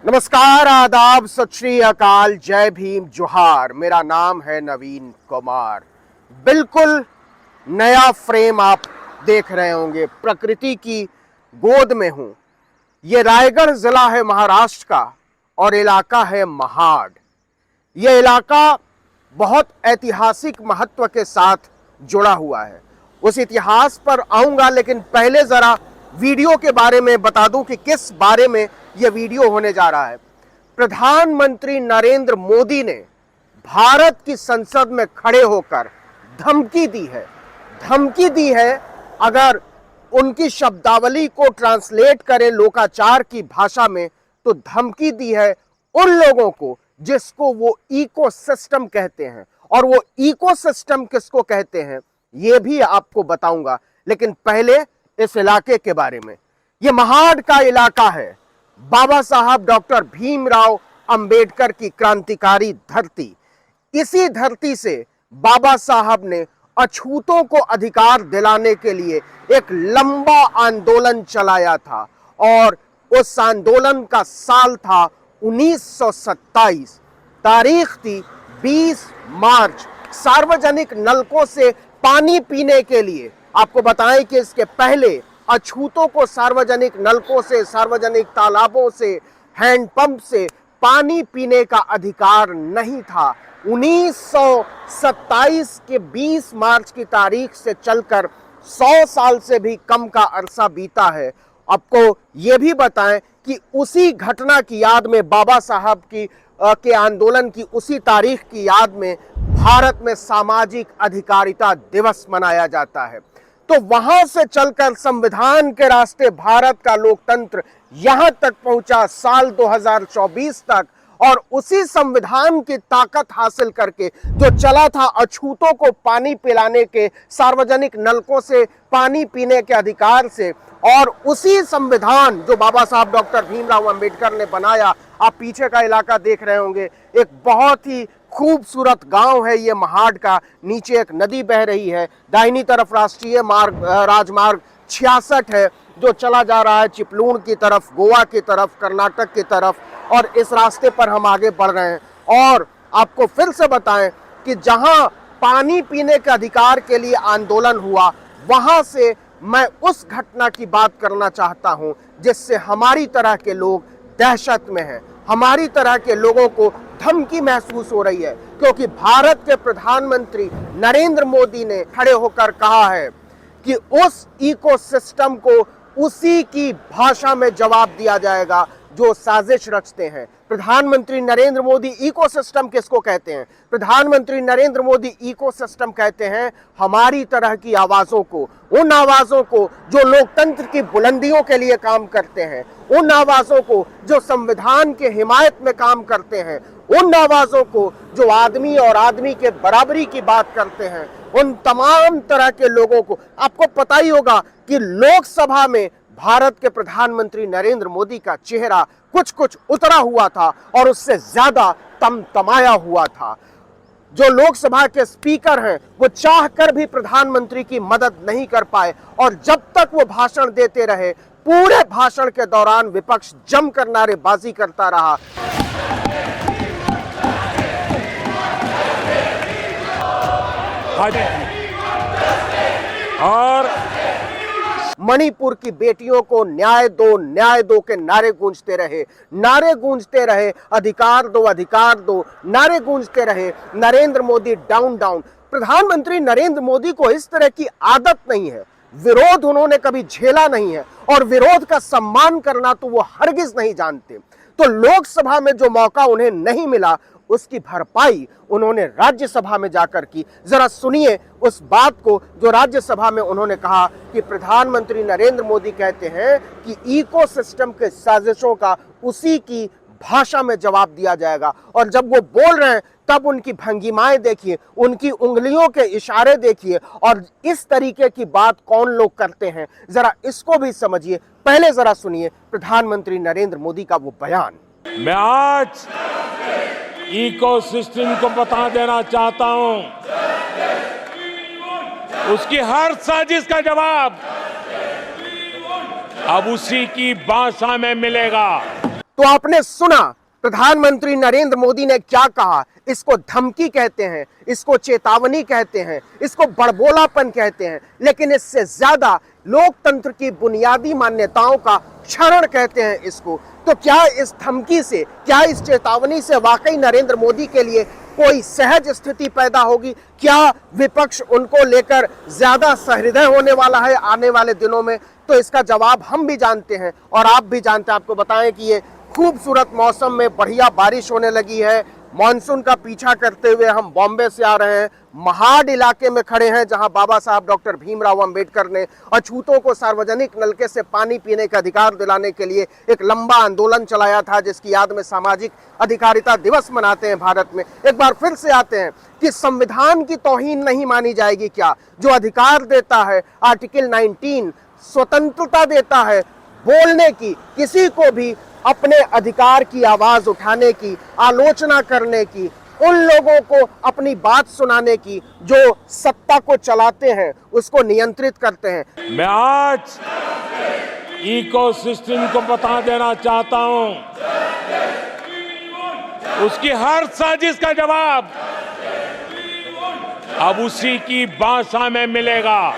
नमस्कार, आदाब, सत श्री अकाल, जय भीम, जोहार। मेरा नाम है नवीन कुमार। बिल्कुल नया फ्रेम आप देख रहे होंगे। प्रकृति की गोद में हूं। ये रायगढ़ जिला है महाराष्ट्र का और इलाका है महाड। ये इलाका बहुत ऐतिहासिक महत्व के साथ जुड़ा हुआ है। उस इतिहास पर आऊंगा, लेकिन पहले जरा वीडियो के बारे में बता दूं कि किस बारे में यह वीडियो होने जा रहा है। प्रधानमंत्री नरेंद्र मोदी ने भारत की संसद में खड़े होकर धमकी दी है। अगर उनकी शब्दावली को ट्रांसलेट करें लोकाचार की भाषा में, तो धमकी दी है उन लोगों को जिसको वो इकोसिस्टम कहते हैं। और वो इकोसिस्टम किसको कहते हैं ये भी आपको बताऊंगा, लेकिन पहले इस इलाके के बारे में। ये महाड का इलाका है, बाबा साहब डॉक्टर भीमराव अंबेडकर की क्रांतिकारी धरती। इसी धरती से बाबा साहब ने अछूतों को अधिकार दिलाने के लिए एक लंबा आंदोलन चलाया था, और उस आंदोलन का साल था 1927। तारीख थी 20 मार्च। सार्वजनिक नलकों से पानी पीने के लिए, आपको बताएं कि इसके पहले अछूतों को सार्वजनिक नलकों से, सार्वजनिक तालाबों से, हैंडपंप से पानी पीने का अधिकार नहीं था। 1927 के 20 मार्च की तारीख से चलकर 100 साल से भी कम का अरसा बीता है। आपको यह भी बताएं कि उसी घटना की याद में, बाबा साहब के आंदोलन की उसी तारीख की याद में भारत में सामाजिक अधिकारिता दिवस मनाया जाता है। तो वहां से चलकर संविधान के रास्ते भारत का लोकतंत्र यहां तक पहुंचा साल 2024 तक, और उसी संविधान की ताकत हासिल करके जो चला था अछूतों को पानी पिलाने के, सार्वजनिक नलकों से पानी पीने के अधिकार से, और उसी संविधान जो बाबा साहब डॉक्टर भीमराव अंबेडकर ने बनाया। आप पीछे का इलाका देख रहे होंगे, एक बहुत ही खूबसूरत गांव है ये महाड का। नीचे एक नदी बह रही है, दाहिनी तरफ राष्ट्रीय राजमार्ग 66 है जो चला जा रहा है चिपलूण की तरफ, गोवा की तरफ, कर्नाटक की तरफ, और इस रास्ते पर हम आगे बढ़ रहे हैं। और आपको फिर से बताएं कि जहां पानी पीने के अधिकार के लिए आंदोलन हुआ, वहां से मैं उस घटना की बात करना चाहता हूं जिससे हमारी तरह के लोग दहशत में हैं, हमारी तरह के लोगों को धमकी महसूस हो रही है, क्योंकि भारत के प्रधानमंत्री नरेंद्र मोदी ने खड़े होकर कहा है कि उस इकोसिस्टम को उसी की भाषा में जवाब दिया जाएगा जो साजिश रचते हैं। प्रधानमंत्री नरेंद्र मोदी इकोसिस्टम किसको कहते हैं? प्रधानमंत्री नरेंद्र मोदी इकोसिस्टम कहते हैं हमारी तरह की आवाजों को, उन आवाजों को जो लोकतंत्र की बुलंदियों के लिए काम करते हैं, उन आवाजों को जो संविधान के हिमायत में काम करते हैं, उन आवाजों को जो आदमी और आदमी के बराबरी की बात करते हैं, उन तमाम तरह के लोगों को। आपको पता ही होगा कि लोकसभा में भारत के प्रधानमंत्री नरेंद्र मोदी का चेहरा कुछ कुछ उतरा हुआ था और उससे ज्यादा तमतमाया हुआ था। जो लोकसभा के स्पीकर हैं वो चाहकर भी प्रधानमंत्री की मदद नहीं कर पाए, और जब तक वो भाषण देते रहे, पूरे भाषण के दौरान विपक्ष जमकर नारेबाजी करता रहा। और मणिपुर की बेटियों को न्याय दो के नारे गूंजते रहे, अधिकार दो नारे गूंजते रहे। नरेंद्र मोदी डाउन। प्रधानमंत्री नरेंद्र मोदी को इस तरह की आदत नहीं है। विरोध उन्होंने कभी झेला नहीं है, और विरोध का सम्मान करना तो वो हरगिज नहीं जानते। तो लोकसभा में जो मौका उन्हें नहीं मिला, उसकी भरपाई उन्होंने राज्यसभा में जाकर की। जरा सुनिए उस बात को जो राज्यसभा में उन्होंने कहा कि प्रधानमंत्री नरेंद्र मोदी कहते हैं कि इकोसिस्टम के साजिशों का उसी की भाषा में जवाब दिया जाएगा। और जब वो बोल रहे हैं तब उनकी भंगिमाएं देखिए, उनकी उंगलियों के इशारे देखिए, और इस तरीके की बात कौन लोग करते हैं, जरा इसको भी समझिए। पहले जरा सुनिए प्रधानमंत्री नरेंद्र मोदी का वो बयान। मैं आज इकोसिस्टम को बता देना चाहता हूं, उसकी हर साजिश का जवाब अब उसी की भाषा में मिलेगा। तो आपने सुना प्रधानमंत्री नरेंद्र मोदी ने क्या कहा। इसको धमकी कहते हैं, इसको चेतावनी कहते हैं, इसको बड़बोलापन कहते हैं, लेकिन इससे ज्यादा लोकतंत्र की बुनियादी मान्यताओं का क्षरण कहते हैं इसको। तो क्या इस धमकी से, क्या इस चेतावनी से वाकई नरेंद्र मोदी के लिए कोई सहज स्थिति पैदा होगी? क्या विपक्ष उनको लेकर ज्यादा सहृदय होने वाला है आने वाले दिनों में? तो इसका जवाब हम भी जानते हैं और आप भी जानते हैं। आपको बताएं कि ये खूबसूरत मौसम में बढ़िया बारिश होने लगी है। मॉनसून का पीछा करते हुए हम बॉम्बे से आ रहे हैं, महाड इलाके में खड़े हैं, जहां बाबा साहब डॉक्टर भीमराव अंबेडकर ने अछूतों को सार्वजनिक नलके से पानी पीने का अधिकार दिलाने के लिए एक लंबा आंदोलन चलाया था, जिसकी याद में सामाजिक अधिकारिता दिवस मनाते हैं भारत में। एक बार फिर से आते हैं कि संविधान की तौहीन नहीं मानी जाएगी क्या? जो अधिकार देता है आर्टिकल 19, स्वतंत्रता देता है बोलने की, किसी को भी अपने अधिकार की आवाज उठाने की, आलोचना करने की, उन लोगों को अपनी बात सुनाने की जो सत्ता को चलाते हैं, उसको नियंत्रित करते हैं। मैं आज इकोसिस्टम को बता देना चाहता हूं, उसकी हर साजिश का जवाब अब उसी की भाषा में मिलेगा।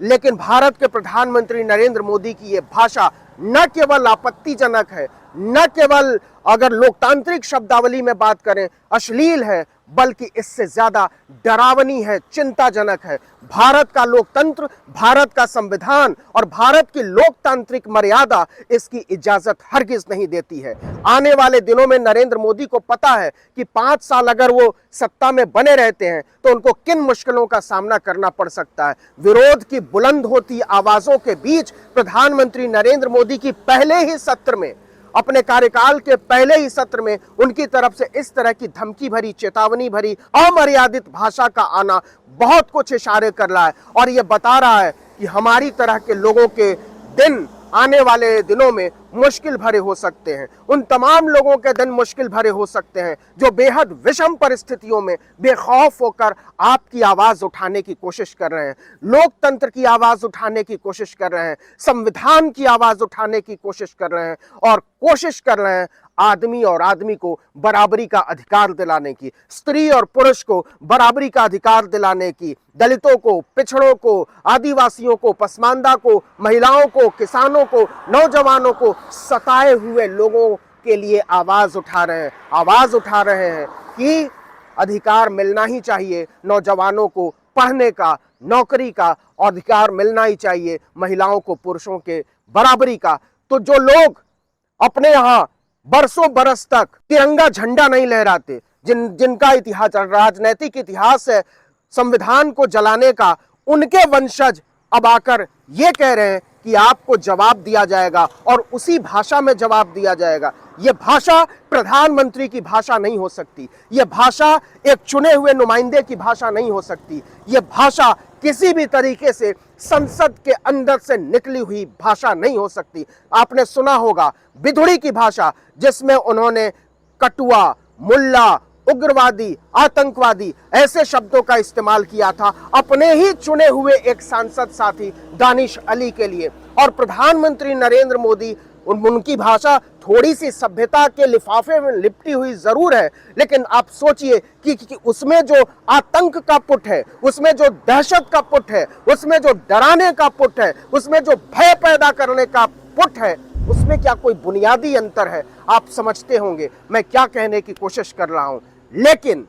लेकिन भारत के प्रधानमंत्री नरेंद्र मोदी की ये भाषा न केवल आपत्तिजनक है, न केवल अगर लोकतांत्रिक शब्दावली में बात करें अश्लील है, बल्कि इससे ज्यादा डरावनी है, चिंताजनक है। भारत का लोकतंत्र, भारत का संविधान और भारत की लोकतांत्रिक मर्यादा इसकी इजाजत हरगिज नहीं देती है। आने वाले दिनों में नरेंद्र मोदी को पता है कि 5 साल अगर वो सत्ता में बने रहते हैं तो उनको किन मुश्किलों का सामना करना पड़ सकता है। विरोध की बुलंद होती आवाजों के बीच प्रधानमंत्री नरेंद्र मोदी की पहले ही सत्र में, अपने कार्यकाल के पहले ही सत्र में उनकी तरफ से इस तरह की धमकी भरी, चेतावनी भरी, अमर्यादित भाषा का आना बहुत कुछ इशारे कर रहा है और यह बता रहा है कि हमारी तरह के लोगों के दिन आने वाले दिनों में मुश्किल भरे हो सकते हैं। उन तमाम लोगों के दिन मुश्किल भरे हो सकते हैं जो बेहद विषम परिस्थितियों में बेखौफ होकर आपकी आवाज उठाने की कोशिश कर रहे हैं, लोकतंत्र की आवाज उठाने की कोशिश कर रहे हैं, संविधान की आवाज उठाने की कोशिश कर रहे हैं और कोशिश कर रहे हैं आदमी और आदमी को बराबरी का अधिकार दिलाने की, स्त्री और पुरुष को बराबरी का अधिकार दिलाने की, दलितों को, पिछड़ों को, आदिवासियों को, पसमानदा को, महिलाओं को, किसानों को, नौजवानों को, सताए हुए लोगों के लिए आवाज उठा रहे हैं कि अधिकार मिलना ही चाहिए। नौजवानों को पढ़ने का, नौकरी का अधिकार मिलना ही चाहिए, महिलाओं को पुरुषों के बराबरी का। तो जो लोग अपने यहाँ बरसों बरस तक तिरंगा झंडा नहीं लहराते, जिनका इतिहास, राजनैतिक इतिहास है संविधान को जलाने का, उनके वंशज अब आकर ये कह रहे हैं कि आपको जवाब दिया जाएगा और उसी भाषा में जवाब दिया जाएगा। यह भाषा प्रधानमंत्री की भाषा नहीं हो सकती, यह भाषा एक चुने हुए नुमाइंदे की भाषा नहीं हो सकती, यह भाषा किसी भी तरीके से संसद के अंदर से निकली हुई भाषा नहीं हो सकती। आपने सुना होगा बिधुड़ी की भाषा, जिसमें उन्होंने कटुआ, मुल्ला, उग्रवादी, आतंकवादी ऐसे शब्दों का इस्तेमाल किया था अपने ही चुने हुए एक सांसद साथी दानिश अली के लिए। और प्रधानमंत्री नरेंद्र मोदी, उनकी भाषा थोड़ी सी सभ्यता के लिफाफे में लिपटी हुई जरूर है, लेकिन आप सोचिए कि उसमें जो आतंक का पुट है, उसमें जो दहशत का पुट है, उसमें जो डराने का पुट है, उसमें जो भय पैदा करने का पुट है, उसमें क्या कोई बुनियादी अंतर है? आप समझते होंगे मैं क्या कहने की कोशिश कर रहा हूं। लेकिन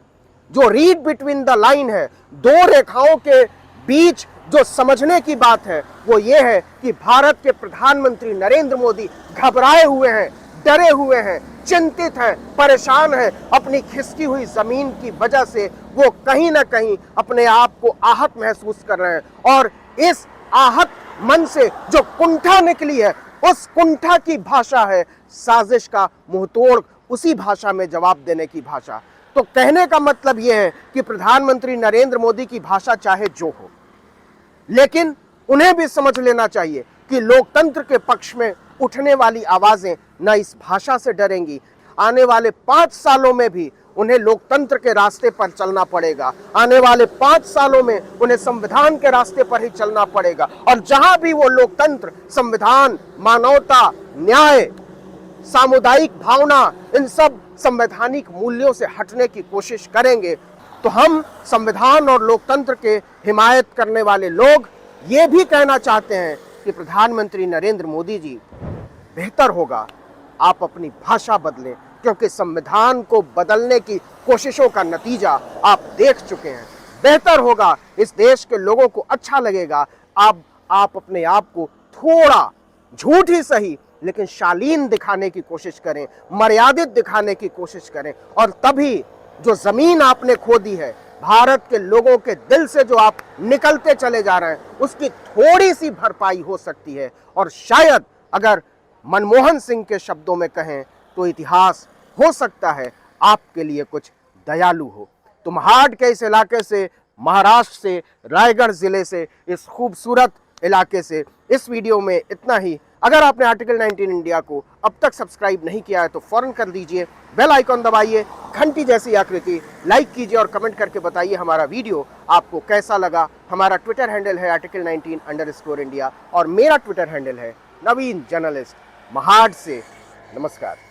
जो रीड बिटवीन द लाइन है, दो रेखाओं के बीच जो समझने की बात है, वो ये है कि भारत के प्रधानमंत्री नरेंद्र मोदी घबराए हुए हैं, डरे हुए हैं, चिंतित हैं, परेशान हैं। अपनी खिसकी हुई जमीन की वजह से वो कहीं ना कहीं अपने आप को आहत महसूस कर रहे हैं और इस आहत मन से जो कुंठा निकली है, उस कुंठा की भाषा है साजिश का मुंहतोड़, उसी भाषा में जवाब देने की भाषा। तो कहने का मतलब यह है कि प्रधानमंत्री नरेंद्र मोदी की भाषा चाहे जो हो, लेकिन उन्हें भी समझ लेना चाहिए कि लोकतंत्र के पक्ष में उठने वाली आवाजें न इस भाषा से डरेंगी। आने वाले 5 सालों में भी उन्हें लोकतंत्र के रास्ते पर चलना पड़ेगा। आने वाले 5 सालों में उन्हें संविधान के रास्ते पर ही चलना पड़ेगा और जहां भी वो लोकतंत्र, संविधान, मानवता, न्याय सामुदायिक भावना, इन सब संवैधानिक मूल्यों से हटने की कोशिश करेंगे तो हम संविधान और लोकतंत्र के हिमायत करने वाले लोग ये भी कहना चाहते हैं कि प्रधानमंत्री नरेंद्र मोदी जी, बेहतर होगा आप अपनी भाषा बदलें, क्योंकि संविधान को बदलने की कोशिशों का नतीजा आप देख चुके हैं। बेहतर होगा, इस देश के लोगों को अच्छा लगेगा, आप अपने आप को थोड़ा, झूठ ही सही लेकिन शालीन दिखाने की कोशिश करें, मर्यादित दिखाने की कोशिश करें, और तभी जो जमीन आपने खो दी है, भारत के लोगों के दिल से जो आप निकलते चले जा रहे हैं, उसकी थोड़ी सी भरपाई हो सकती है। और शायद अगर मनमोहन सिंह के शब्दों में कहें तो इतिहास हो सकता है आपके लिए कुछ दयालु हो। तो महाड के इस इलाके से, महाराष्ट्र से, रायगढ़ जिले से, इस खूबसूरत इलाके से इस वीडियो में इतना ही। अगर आपने आर्टिकल 19 इंडिया को अब तक सब्सक्राइब नहीं किया है तो फौरन कर दीजिए, बेल आइकॉन दबाइए, घंटी जैसी आकृति, लाइक कीजिए और कमेंट करके बताइए हमारा वीडियो आपको कैसा लगा। हमारा ट्विटर हैंडल है आर्टिकल 19_इंडिया और मेरा ट्विटर हैंडल है नवीन जर्नलिस्ट। महाड से नमस्कार।